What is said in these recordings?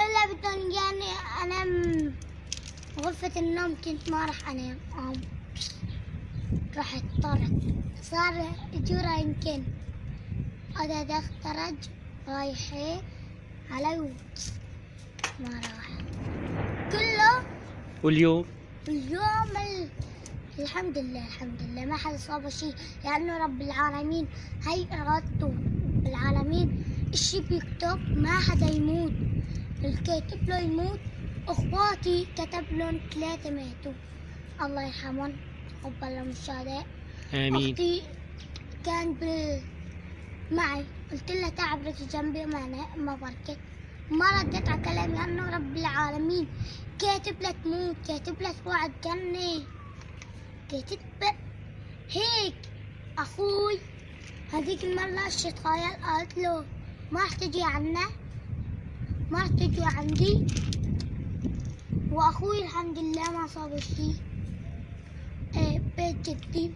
إلا بدهم يعني أنام غرفة النوم، كنت ما راح أنام. راح اضطرت، صار جورا يمكن هذا دخترج رايحة على ما راح كله. واليوم الحمد لله ما حد صاب شيء، لأنه رب العالمين هي إرادته العالمين. الشي بيكتب ما حدا يموت، الكاتب له يموت. أخواتي كتب لهم 3 ماتوا، الله يرحمهم قبل لهم الشهداء. آمين. أختي كان معي، قلت لها تعبرك جنبي ما بركت، ما ردت على كلامي، لأنه رب العالمين كاتب لها تموت، كاتب لها تروح الجنة، كاتب هيك. أخوي هذيك المرة الشتخايل قالت له ما رح تجي عنا، ما رح تجي عندي. وأخوي الحمد لله ما صاب شي. بيت جدي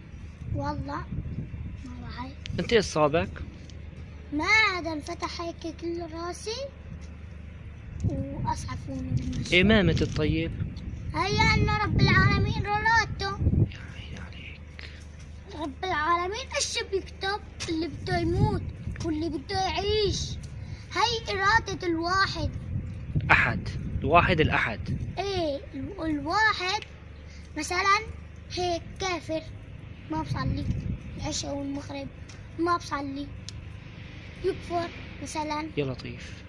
والله ما وعي. انت ايش صابك؟ ما هذا انفتح هيك كل راسي وأسعفوني بالمشي. ايه ما مت الطيب؟ هيا أن رب العالمين رادته. يا عيني عليك. رب العالمين ايش بيكتب؟ اللي بده يموت واللي بده يعيش، هي إرادة الواحد. أحد، الواحد الأحد. ايه الواحد مثلا هيك كافر ما بصلي العشاء والمغرب، ما بصلي يكفر مثلا، يا لطيف.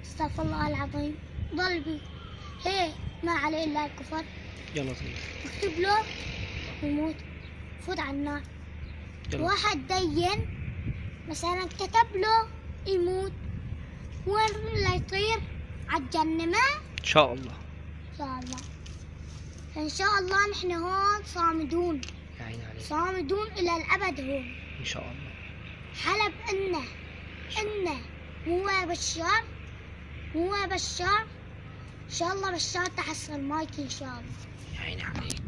استغفر الله العظيم، ضل بي هيك ما عليه الا الكفر، يا لطيف. يكتب له يموت، فوت على النار. يا لطيف. واحد دين مثلا كتب له يموت، وين لا يطير على الجنة. ما إن شاء الله. إن شاء الله، إن شاء الله نحن هون صامدون، يا عيني عليك. صامدون إلى الأبد هون. إن شاء الله. حلب إنه مو بشار، مو بشار إن شاء الله، بشار تحصل مايك إن شاء الله. يا عيني عليك.